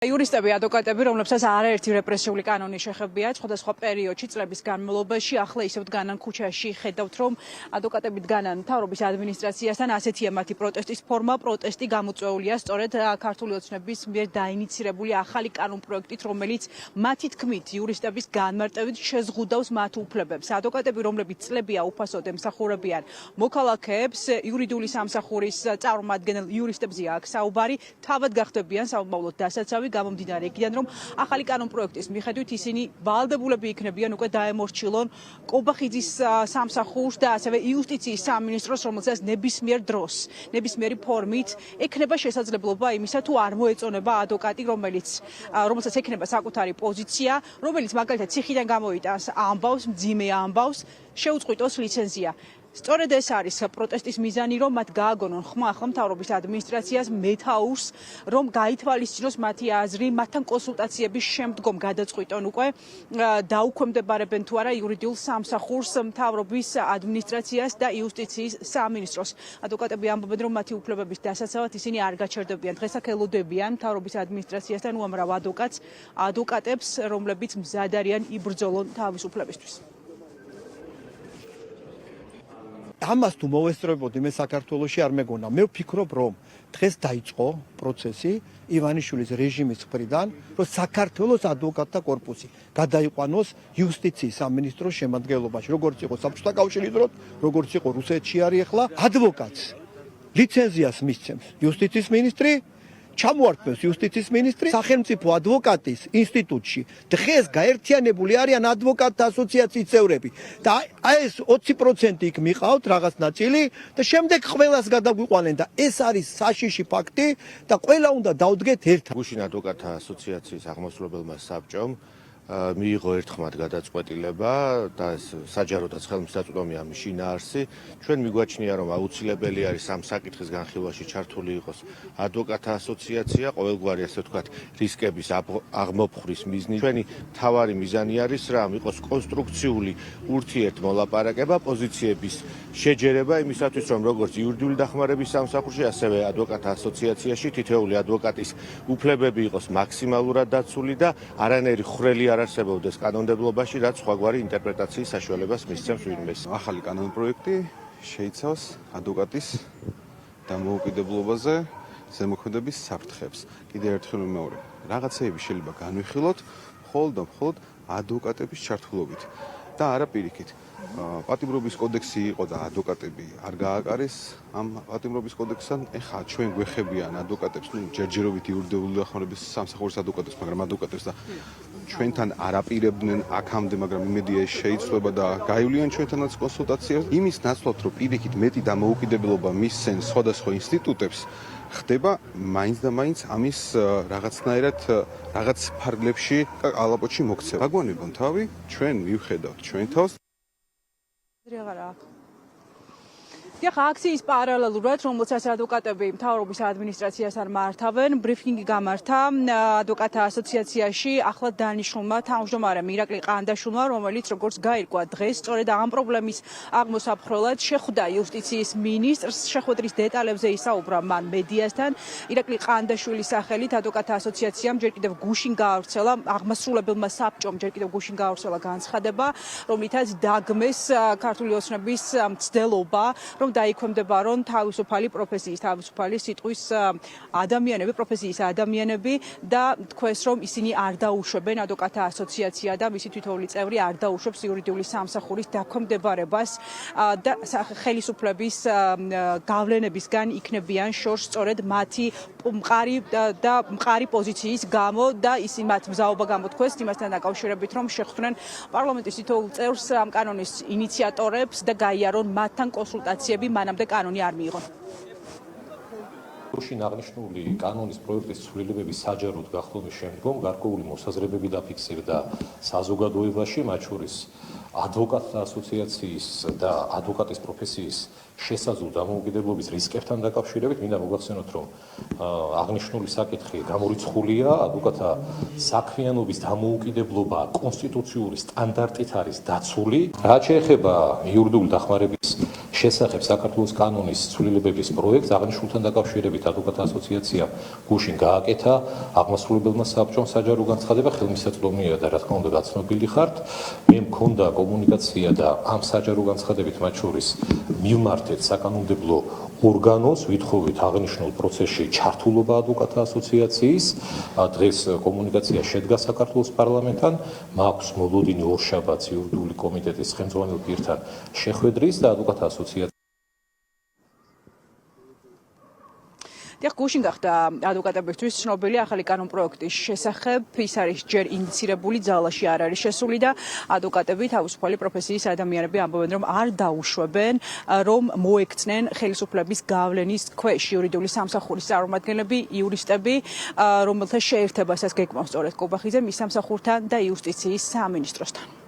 იურისტები, ადვოკატები, რომლებსაც არაერთი რეპრესიული კანონი შეხებია, სხვადასხვა პერიოდში წლების განმავლობაში, ახლა ისევ დგანან ქუჩაში, ხედავთ, რომ ადვოკატები დგანან მთავრობის ადმინისტრაციასთან, ასეთია მათი პროტესტის ფორმა, პროტესტი გამოწვეულია სწორედ ქართული ოცნების მიერ დაინიცირებული ახალი კანონპროექტით, რომელიც მათი თქმით იურისტების განმარტებით შეზღუდავს მათ უფლებებს. ადვოკატები, რომლებიც წლებია უფასოდ ემსახურებიან მოქალაქეებს, იურიდიული სამსახურის წარმომადგენელ იურისტებზეა აქ საუბარი, თავად გახდებიან საომავლოდ დასაცავი გამომდინარე იქიდან, რომ ახალი კანონპროექტის მიხედვით ისინი ვალდებულები იქნებიან უკვე დაემორჩილონ კობახიძის სამსახურს და ასევე იუსტიციის სამინისტროს, რომელსაც ნებისმიერ დროს, ნებისმიერი ფორმით ექნება შესაძლებლობა იმისა, თუ არ მოეწონება ადვოკატი, რომელსაც ექნება საკუთარი პოზიცია, რომელიც მაგალითად ციხიდან გამოიტანს ამბავს, მძიმე ამბავს, შეუწყვიტოს ლიცენზია. სწორედ ეს არის პროტესტის მიზანი, რომ მათ გააგონონ ხმა ახლა მთავრობის ადმინისტრაციას მეთაურს, რომ გაითვალისწინოს მათი აზრი, მათთან კონსულტაციების შემდგომ გადაწყვიტონ უკვე დაუქვემდებარებენ თუ არა იურიდიულ სამსახურს მთავრობის ადმინისტრაციას და იუსტიციის სამინისტროს. ადვოკატები ამბობენ, რომ მათი უფლებების დასაცავად ისინი არ გაჩერდებიან. დღესაც ელოდებიან მთავრობის ადმინისტრაციასთან უამრავ ადვოკატებს, რომლებიც მზად არიან იბრძოლონ თავისუფლებისთვის. ამას თუ მოვესწრებოდი მე საქართველოში არ მეგონა. მე ვფიქრობ, რომ დღეს დაიწყო პროცესი ივანიშვილის რეჟიმის მხრიდან, რომ საქართველოს ადვოკატთა კორპუსი გადაიყვანოს იუსტიციის სამინისტროს შემადგენლობაში, როგორც იყო საბჭოთა კავშირის დროს, როგორც იყო რუსეთში არის ახლა. ადვოკატს ლიცენზიას მისცემს იუსტიციის მინისტრი, ჩამოართმევს იუსტიციის მინისტრი სახელმწიფო ადვოკატის ინსტიტუტში. დღეს გაერთიანებული არიან ადვოკატთა ასოციაციის წევრები და აი ეს 20% იქ მიყავთ რაღაც ნაწილი და შემდეგ ყველას გადაგვიყვანენ და ეს არის საშიში ფაქტი და ყველა უნდა დაუდგეთ ერთად. გუშინ ადვოკატთა ასოციაციის აღმასრულებელმა საბჭომ მიიღო ერთხმად გადაწყვეტილება და საჯაროდაც ხელმისაწვდომი ამის შინაარსი. ჩვენ მიგვაჩნია, რომ აუცილებელი არის ამ საკითხის განხილვაში ჩართული იყოს ადვოკატთა ასოციაცია, ყოველგვარი ასე ვთქვათ რისკების აღმოფხვრის მიზნით. ჩვენი მთავარი მიზანი არის რა, იყოს კონსტრუქციული ურთიერთმოლაპარაკება, პოზიციების შეჯერება იმისათვის, რომ როგორც იურიდიული დახმარების სამსახურში, ასევე ადვოკატთა ასოციაციაში თითოეული ადვოკატის უფლებები იყოს მაქსიმალურად დაცული და არანაირი ხვრელი არ არსებობდეს კანონმდებლობაში, რაც სხვაგვარი ინტერპრეტაციის საშუალებას მისცემს ვინმეს. ახალი კანონპროექტი შეიცავს ადვოკატის დამოუკიდებლობაზე ზემოქმედების საფრთხებს. კიდევ ერთხელ მეორე, რაღაცეები შეიძლება განვიხილოთ მხოლოდ და მხოლოდ ადვოკატების ჩართულობით და არა პირიქით. პატიმრობის კოდექსი იყო და ადვოკატები არ გააკარეს ამ პატიმრობის კოდექსთან. ეხლა ჩვენ გვეხებიან ადვოკატებს, ჯერჯერობით იურიდიული დახმარების სამსახურის ადვოკატებს, მაგრამ ადვოკატებს და ჩვენთან არაპირებდნენ აქამდე, მაგრამ იმედია ეს შეიცვლება და გაივლიან ჩვენთანაც კონსულტაციას. იმის ნაცვლად, რომ პირიქით მეტი დამოუკიდებლობა მისცენ სხვადასხვა ინსტიტუტებს, ხდება მაინც და მაინც ამის რაღაცნაირად რაღაც ფარგლებში ალაპოჩი მოქცევა. აგვანებონ თავი, ჩვენ მივხედავთ ჩვენ თავს. აქციის პარალელურად, რომელსაც ადვოკატები მთავრობის ადმინისტრაციასთან მართავენ, ბრიფინგი გამართა ადვოკატთა ასოციაციაში ახლა დანიშნულმა თავმჯდომარემ ირაკლი ყანდაშვილმა, რომელიც როგორც გაირკვა დღეს, სწორედ ამ პრობლემის აღმოსაფხრელად შეხვდა იუსტიციის მინისტრს, შეხვედრის დეტალებზე ისაუბრა მან მედიასთან. ირაკლი ყანდაშვილის სახელით ადვოკატთა ასოციაციამ ჯერ კიდევ გუშინ გაავრცელა, აღმასრულებელმა საბჭომ ჯერ კიდევ გუშინ გაავრცელა განცხადება, რომლითაც დაგმეს ქართული ოცნების მცდელობა, რომ დაიქვემდებარონ თავისუფალი პროფესიის, თავისუფალი სიტყვის ადამიანები, პროფესიის ადამიანები და თქვეს, რომ ისინი არ დაუშვებენ ადვოკატთა ასოციაცია და მისი თითოეული წევრი არ დაუშვებს იურიდიული სამსახურის დაქვემდებარებას და ხელისუფლების გავლენებისგან იქნებიან შორს სწორედ მათი მყარი პოზიციის გამო და ისინი მათ მზაობა გამოთქვეს იმასთან დაკავშირებით, რომ შეხვდნენ პარლამენტის თითოეულ წევრს ამ კანონის ინიციატორებს და გაიარონ მათთან კონსულტაციები მანამდე კანონი არ მიიღონ. გუშინ აღნიშნული კანონის პროექტის ცვლილებების საჯაროდ გახდომის შემდგომ გარკვეული მოსაზრებები დაფიქსირდა საზოგადოებაში, მათ შორის ადვოკატთა ასოციაციის და ადვოკატის პროფესიის შესაძლო დამოუკიდებლობის რისკებთან დაკავშირებით. მინდა მოგახსენოთ, რომ აღნიშნული საკითხი გამორიცხულია, ადვოკატთა საქმიანობის დამოუკიდებლობა კონსტიტუციური სტანდარტით არის დაცული. რაც შეეხება იურიდიული დახმარების შესახებ საქართველოს კანონის ცვლილებების პროექტს აღნიშნულთან დაკავშირებით ადვოკატთა ასოციაციამ გუშინ გააკეთა აღმასრულებელმა საბჭომ საჯარო განცხადება, ხელმისაწვდომია და რა თქმა უნდა გაცნობილი ხართ. მე მქონდა კომუნიკაცია და ამ საჯარო განცხადებით მათ შორის მივმართეთ საკანონმდებლო ორგანოს, ვითხოვით აღნიშნულ პროცესში ჩართულობა ადვოკატთა ასოციაციის. დღეს კომუნიკაცია შედგა საქართველოს პარლამენტთან, მაქვს მოლოდინი ორშაბათს იურიდიული კომიტეტის ხელმძღვანელ პირთან შეხვედრის და ადვოკატთა ასოციაცია დიახ, გუშინ გახდა ადვოკატებისთვის ცნობილი ახალი კანონპროექტის შესახებ. ის არის ჯერ ინიცირებული, ძალაში არ არის შესული და ადვოკატები თავისუფალი პროფესიის ადამიანები ამბობენ, რომ არ დაუშვებენ, რომ მოექცნენ ხელისუფლების გავლენის ქვეშ იურიდიული სამსახურის წარმომადგენლები, იურისტები, რომელთა შეერთებასაც გეკმავს სწორედ კობახიძე მის სამსახურთან და იუსტიციის სამინისტროსთან.